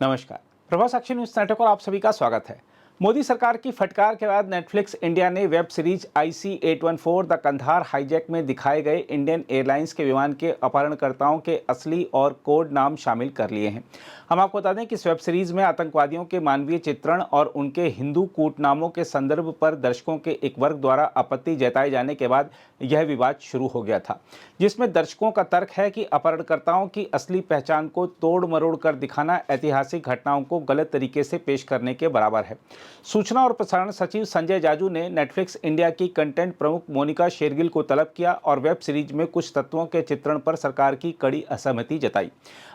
नमस्कार। प्रभा साक्षी news network पर आप सभी का स्वागत है। मोदी सरकार की फटकार के बाद नेटफ्लिक्स इंडिया ने web series IC-814 the Kandahar hijack में दिखाए गए इंडियन एयरलाइंस के विमान के अपहरणकर्ताओं के असली और कोड नाम शामिल कर लिए हैं। हम आपको बता दें कि इस वेब सीरीज में आतंकवादियों के मानवीय चित्रण और उनके हिंदू कूटनामों के संदर्भ पर दर्शकों के एक वर्ग द्वारा आपत्ति जताए जाने के बाद यह विवाद शुरू हो गया था, जिसमें दर्शकों का तर्क है कि अपहरणकर्ताओं की असली पहचान को तोड़ मरोड़ कर दिखाना ऐतिहासिक घटनाओं को गलत तरीके से पेश करने के बराबर है। सूचना और प्रसारण सचिव संजय जाजू ने नेटफ्लिक्स इंडिया की कंटेंट प्रमुख मोनिका शेरगिल को तलब किया और वेब सीरीज में कुछ तत्वों के चित्रण पर सरकार की कड़ी असहमति जताई।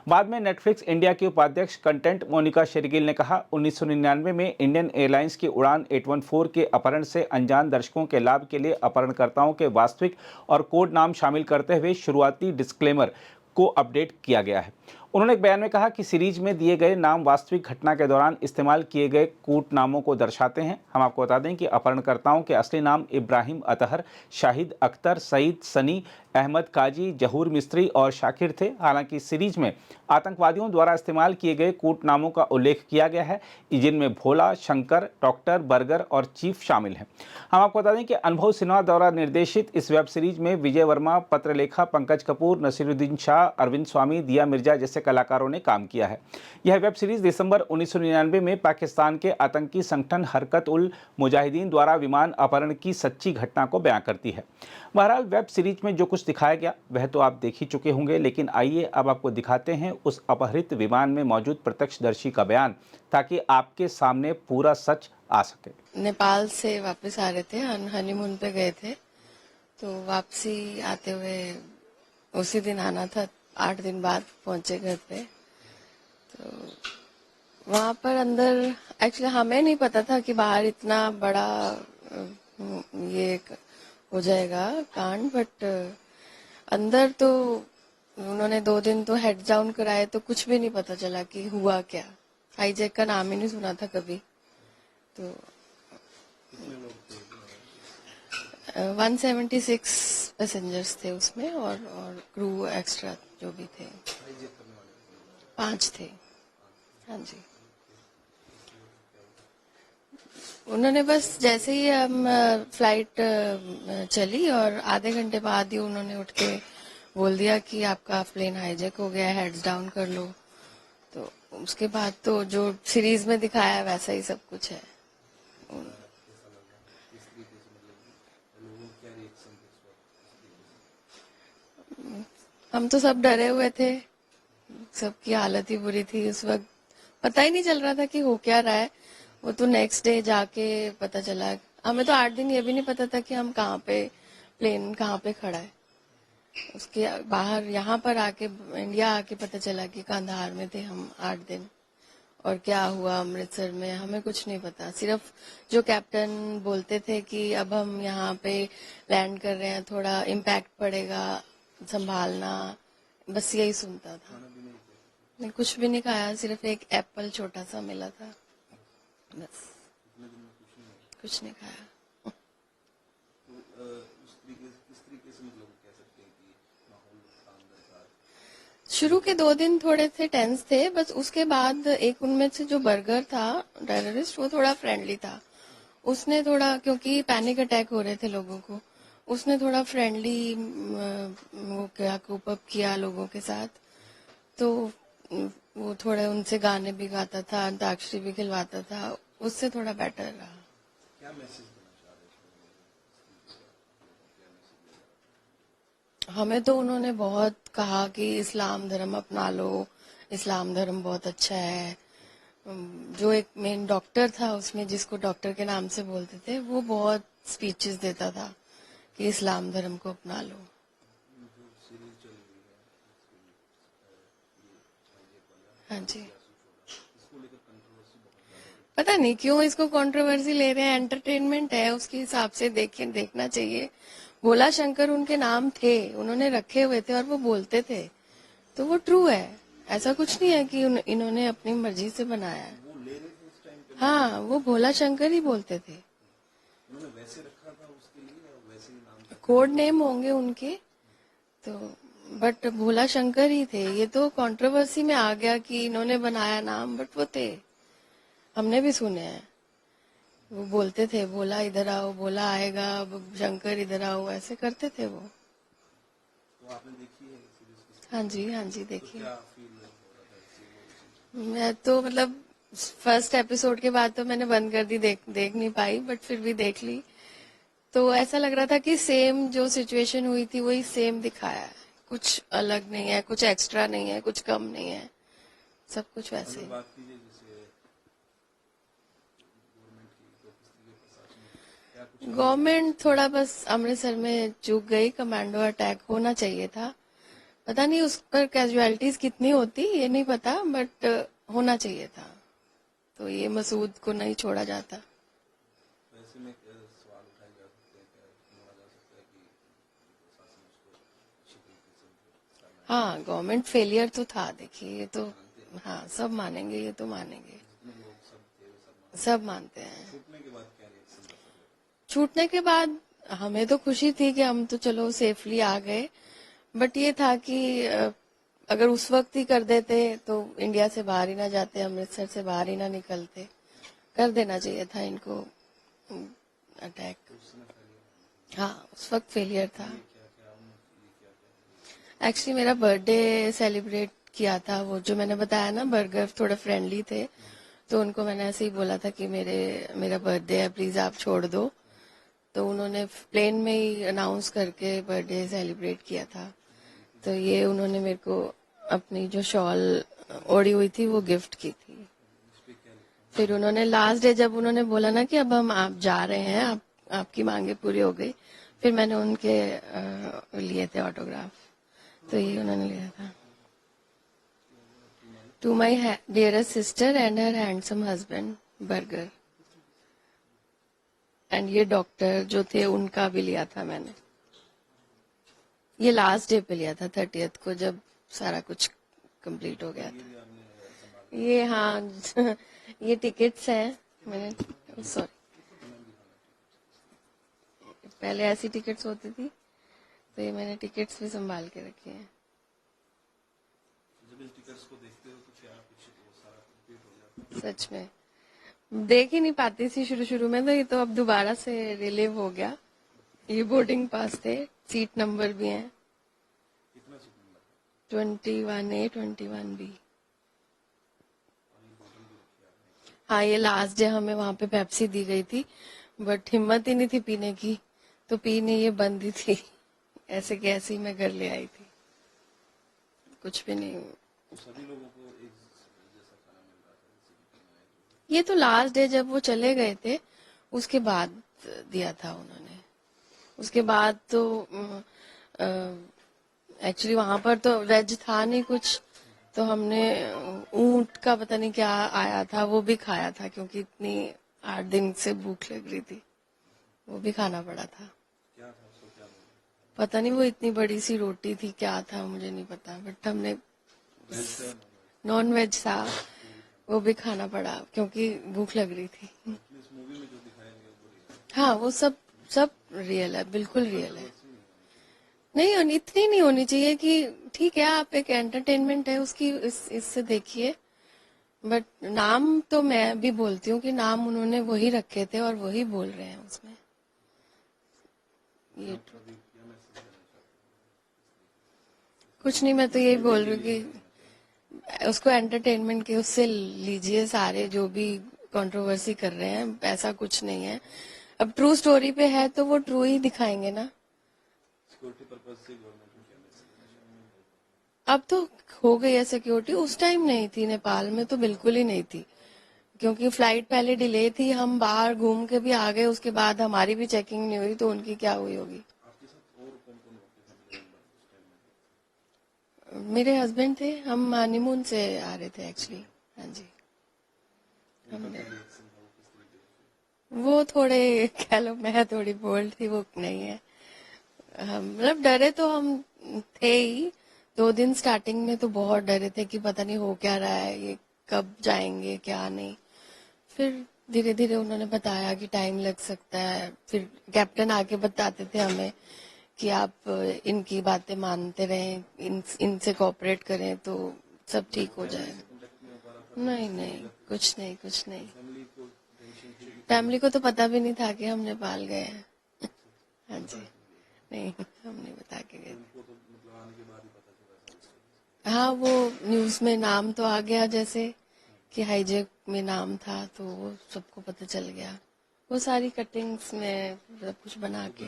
बाद में नेटफ्लिक्स इंडिया के उपाध्यक्ष कंटेंट मोनिका शेरगिल ने कहा, 1999 में इंडियन एयरलाइंस की उड़ान 814 के अपहरण से अनजान दर्शकों के लाभ के लिए अपहरणकर्ताओं के वास्तविक और कोड नाम शामिल करते हुए शुरुआती डिस्क्लेमर को अपडेट किया गया है। उन्होंने एक बयान में कहा कि सीरीज में दिए गए नाम वास्तविक घटना के दौरान इस्तेमाल किए गए कूट नामों को दर्शाते हैं। हम आपको बता दें कि अपहरणकर्ताओं के असली नाम इब्राहिम अतहर, शाहिद अख्तर, सईद सनी, अहमद काजी, जहूर मिस्त्री और शाकिर थे। हालांकि सीरीज में आतंकवादियों द्वारा इस्तेमाल किए गए कूट नामों का उल्लेख किया गया है, जिनमें भोला, शंकर, डॉक्टर, बर्गर और चीफ शामिल हैं। हम आपको बता दें कि अनुभव सिन्हा द्वारा निर्देशित इस वेब सीरीज में विजय वर्मा, पत्रलेखा, पंकज कपूर, नसीरुद्दीन शाह, अरविंद स्वामी, दिया मिर्जा जैसे कलाकारों ने काम किया है। यह वेब सीरीज दिसंबर 1999 में पाकिस्तान के आतंकी संगठन हरकत उल मुजाहिदीन द्वारा विमान अपहरण की सच्ची घटना को बयां करती है। बहरहाल वेब सीरीज में जो कुछ दिखाया गया वह तो आप देख ही चुके होंगे, लेकिन आइए अब आपको दिखाते हैं उस अपहरित विमान में मौजूद प्रत्यक्षदर्शी का बयान, ताकि आपके सामने पूरा सच आ सके। नेपाल से वापस आ रहे थे, हनीमून पे गए थे, तो वापसी आते हुए उसी दिन आना था, 8 दिन बाद पहुंचे घर पे। तो वहां पर अंदर एक्चुअली हमें नहीं पता था कि बाहर इतना बड़ा ये हो जाएगा कांड, बट अंदर तो उन्होंने 2 दिन तो हेड डाउन कराए, तो कुछ भी नहीं पता चला कि हुआ क्या। हाईजैक का नाम ही नहीं सुना था कभी। तो 176 पैसेंजर्स थे उसमें और क्रू एक्स्ट्रा जो भी थे 5 थे। हाँ जी, उन्होंने बस जैसे ही हम फ्लाइट चली और आधे घंटे बाद ही उन्होंने उठ के बोल दिया कि आपका प्लेन हाईजैक हो गया, हेड्स डाउन कर लो। तो उसके बाद तो जो सीरीज में दिखाया है वैसा ही सब कुछ है। हम तो सब डरे हुए थे, सबकी हालत ही बुरी थी उस वक्त, पता ही नहीं चल रहा था कि हो क्या रहा है। वो तो नेक्स्ट डे जाके पता चला। हमें तो 8 दिन ये भी नहीं पता था कि हम कहाँ पे, प्लेन कहाँ पे खड़ा है। उसके बाहर यहाँ पर आके, इंडिया आके पता चला कि कंधार में थे हम 8 दिन। और क्या हुआ अमृतसर में हमें कुछ नहीं पता, सिर्फ जो कैप्टन बोलते थे कि अब हम यहाँ पे लैंड कर रहे हैं, थोड़ा इम्पैक्ट पड़ेगा, संभालना, बस यही सुनता था। नहीं, कुछ भी नहीं खाया, सिर्फ एक एप्पल छोटा सा मिला था, बस कुछ नहीं खाया। शुरू के 2 दिन थोड़े से टेंस थे, बस उसके बाद एक उनमें से जो बर्गर था टेररिस्ट, वो थोड़ा फ्रेंडली था। उसने थोड़ा, क्योंकि पैनिक अटैक हो रहे थे लोगों को, उसने थोड़ा फ्रेंडली वो क्या कोप अप किया लोगों के साथ। तो वो थोड़ा उनसे गाने भी गाता था, अंताक्षरी भी खिलवाता था, उससे थोड़ा बेटर रहा। क्या मैसेज हमें तो उन्होंने बहुत कहा कि इस्लाम धर्म अपना लो, इस्लाम धर्म बहुत अच्छा है। जो एक मेन डॉक्टर था उसमें, जिसको डॉक्टर के नाम से बोलते थे, वो बहुत स्पीचेस देता था कि इस्लाम धर्म को अपना लो। हाँ जी, पता नहीं क्यों इसको कंट्रोवर्सी ले रहे हैं। एंटरटेनमेंट है, उसके हिसाब से देखना चाहिए। भोला शंकर उनके नाम थे, उन्होंने रखे हुए थे और वो बोलते थे, तो वो ट्रू है। ऐसा कुछ नहीं है कि इन्होंने अपनी मर्जी से बनाया है। हाँ, वो भोला शंकर ही बोलते थे। वैसे रखा था उसके लिए, वैसे ही नाम कोड नेम होंगे उनके, तो बट भोला शंकर ही थे। ये तो कंट्रोवर्सी में आ गया कि इन्होंने बनाया नाम, बट वो थे, हमने भी सुने हैं। वो बोलते थे भोला इधर आओ, भोला आएगा, अब शंकर इधर आओ, ऐसे करते थे वो। तो आपने देखी है सीरीज? हाँ जी, हाँ जी, देखिए। क्या फील हो रहा था इस सीरीज? मैं तो मतलब फर्स्ट एपिसोड के बाद तो मैंने बंद कर दी, देख नहीं पाई, बट फिर भी देख ली। तो ऐसा लग रहा था कि सेम जो सिचुएशन हुई थी वही सेम दिखाया है, कुछ अलग नहीं है, कुछ एक्स्ट्रा नहीं है, कुछ कम नहीं है, सब कुछ वैसे ही। बात कीजिए जैसे गवर्नमेंट की, तो किस तरीके प्रशासन क्या कुछ गवर्नमेंट थोड़ा बस अमृतसर में चूक गई, कमांडो अटैक होना चाहिए था। पता नहीं उस पर कैजुअलिटीज कितनी होती, ये नहीं पता, बट होना चाहिए था। तो ये मसूद को नहीं छोड़ा जाता। ऐसे में सवाल उठाए जा सकते हैं, क्या माना जा सकता है कि प्रशासन उसको अच्छी तरीके से करना हाँ, गवर्नमेंट फेलियर तो था, देखिए ये तो, हाँ सब मानेंगे, ये तो मानेंगे, जितने लोग सब थे वो सब सब मानते हैं। छूटने के बाद क्या रिएक्शन था सबका? छूटने के बाद हमें तो खुशी थी कि हम तो चलो सेफली आ गए, बट ये था कि अगर उस वक्त ही कर देते तो इंडिया से बाहर ही ना जाते, अमृतसर से बाहर ही ना निकलते। कर देना चाहिए था इनको अटैक। हाँ, उस वक्त फेलियर था। एक्चुअली मेरा बर्थडे सेलिब्रेट किया था, वो जो मैंने बताया ना, बर्गर थोड़ा फ्रेंडली थे, तो उनको मैंने ऐसे ही बोला था कि मेरा बर्थडे है, प्लीज आप छोड़ दो। तो उन्होंने प्लेन में ही अनाउंस करके बर्थडे सेलिब्रेट किया था। तो ये उन्होंने मेरे को अपनी जो शॉल ओढ़ी हुई थी वो गिफ्ट की थी। फिर उन्होंने लास्ट डे जब उन्होंने बोला ना कि अब हम आप जा रहे हैं, आपकी मांगे पूरी हो गई, फिर मैंने उनके लिए थे ऑटोग्राफ, तो ये उन्होंने लिया था। To my dearest sister and her handsome husband Burger. And ये डॉक्टर जो थे उनका भी लिया था मैंने। ये लास्ट डे पे लिया था, 30th को, जब सारा कुछ कंप्लीट हो गया था। ये हाँ ये टिकट्स हैं, मैंने सॉरी, पहले ऐसी टिकट्स होती थी, तो ये मैंने टिकट्स भी संभाल के रखी हैं। जब इन टिकट्स को देखते हो तो क्या कुछ वो सारा कंप्लीट हो जाता है? सच में देख ही नहीं पाती थी शुरू शुरू में, तो ये तो अब दोबारा से रिलीव हो गया। ये बोर्डिंग पास थे, सीट नंबर भी हैं, कितना सीट नंबर? 21A 21B। हाँ, ये लास्ट डे हमें वहां पे पेप्सी दी गई थी, बट हिम्मत ही नहीं थी पीने की, तो पी नहीं, ये बंद ही थी। ऐसे कैसे ही मैं घर ले आई थी, कुछ भी नहीं। तो सभी लोगों को एक जैसा खाना मिल रहा था, जैसे कि खाना है। ये तो लास्ट डे जब वो चले गए थे उसके बाद दिया था उन्होंने। उसके बाद तो एक्चुअली वहां पर तो वेज था नहीं कुछ, तो हमने ऊंट का पता नहीं क्या आया था, वो भी खाया था, क्योंकि इतनी 8 दिन से भूख लग रही थी, वो भी खाना पड़ा था। क्या था उसको, क्या बोला? पता नहीं वो इतनी बड़ी सी रोटी थी, क्या था मुझे नहीं पता, बट हमने नॉन वेज था, वो भी खाना पड़ा क्योंकि भूख लग रही थी। इस मूवी में जो दिखाया गया वो रियल है? हाँ, वो सब सब रियल है, बिल्कुल रियल है। नहीं, और इतनी नहीं होनी चाहिए कि ठीक है आप एक एंटरटेनमेंट है उसकी, इससे देखिए, बट नाम तो मैं भी बोलती हूँ कि नाम उन्होंने वही रखे थे और वही बोल रहे हैं उसमें। ये कुछ नहीं, मैं तो यही बोल रही हूँ कि उसको एंटरटेनमेंट के उससे लीजिए, सारे जो भी कंट्रोवर्सी कर रहे हैं, ऐसा कुछ नहीं है। अब ट्रू स्टोरी पे है तो वो ट्रू ही दिखाएंगे ना। सिक्योरिटी पर्पज से गवर्नमेंट को क्या मैसेज देना चाहते हैं? अब तो हो गई है सिक्योरिटी, उस टाइम नहीं थी, नेपाल में तो बिल्कुल ही नहीं थी, क्योंकि फ्लाइट पहले डिले थी, हम बाहर घूम के भी आ गए, उसके बाद हमारी भी चेकिंग नहीं हुई, तो उनकी क्या हुई होगी। आपके साथ और कौन कौन होते थे मेंबर उस टाइम में? मेरे हस्बैंड थे, हम हनीमून से आ रहे थे एक्चुअली। हाँ जी, उनका क्या रिएक्शन था, वो किस तरीके से? वो थोड़े कह लो, मैं थोड़ी बोल्ड थी, वो नहीं है। हम मतलब डरे तो हम थे ही, 2 दिन स्टार्टिंग में तो बहुत डरे थे कि पता नहीं हो क्या रहा है, ये कब जाएंगे क्या नहीं। फिर धीरे धीरे उन्होंने बताया कि टाइम लग सकता है, फिर कैप्टन आके बताते थे हमें कि आप इनकी बातें मानते रहें, इनसे कोऑपरेट करें तो सब ठीक हो जाएगा। नहीं नहीं, कुछ नहीं, कुछ नहीं। फैमिली को तो पता भी नहीं था कि हम नेपाल गए हैं। हाँ जी, नहीं, हम नहीं बता के गए। हाँ, वो न्यूज में नाम तो आ गया, जैसे कि हाईजैक में नाम था, तो वो सबको पता चल गया। वो सारी कटिंग्स में सब कुछ बना के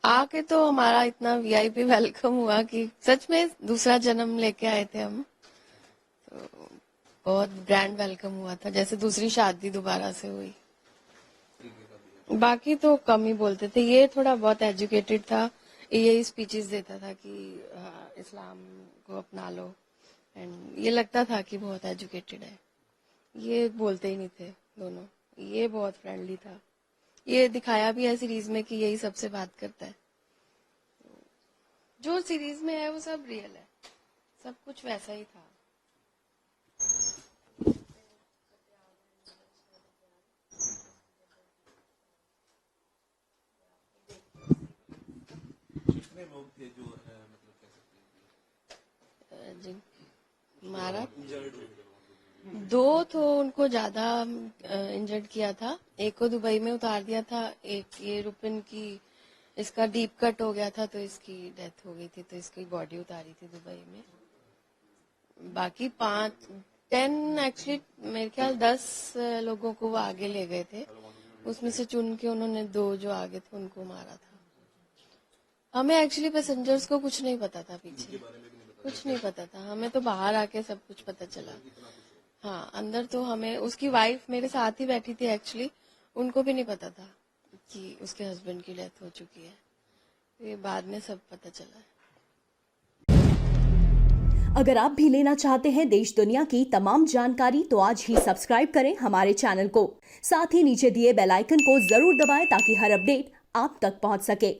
आके तो हमारा इतना वीआईपी वेलकम हुआ कि सच में दूसरा जन्म लेके आए थे हम। तो बहुत ग्रैंड वेलकम हुआ था, जैसे दूसरी शादी दोबारा से हुई। बाकी तो कम ही बोलते थे, ये थोड़ा बहुत एजुकेटेड था, यही स्पीचेस देता था कि इस्लाम को अपना लो, एंड ये लगता था कि बहुत एजुकेटेड है। ये बोलते ही नहीं थे दोनों, ये बहुत फ्रेंडली था। ये दिखाया भी है सीरीज में कि यही सबसे बात करता है। जो सीरीज में है वो सब रियल है, सब कुछ वैसा ही था। कितने लोग थे जो मतलब कह सकते हैं जी, मारा दो तो उनको ज्यादा इंजर्ड किया था। एक को दुबई में उतार दिया था, एक ये रुपिन की, इसका डीप कट हो गया था तो इसकी डेथ हो गई थी, तो इसकी बॉडी उतारी थी दुबई में। बाकी 10 एक्चुअली, मेरे ख्याल 10 लोगों को वो आगे ले गए थे, उसमें से चुन के उन्होंने 2 जो आगे थे उनको मारा था। हमें एक्चुअली पैसेंजर्स को कुछ नहीं पता था, पीछे कुछ नहीं पता था, हमें तो बाहर आके सब कुछ पता चला। हाँ, अंदर तो हमें, उसकी वाइफ मेरे साथ ही बैठी थी एक्चुअली, उनको भी नहीं पता था कि उसके हस्बैंड की डेथ हो चुकी है, ये बाद में सब पता चला है। अगर आप भी लेना चाहते हैं देश दुनिया की तमाम जानकारी तो आज ही सब्सक्राइब करें हमारे चैनल को। साथ ही नीचे दिए बेल आइकन को जरूर दबाएं ताकि हर अपडेट आप तक पहुंच सके।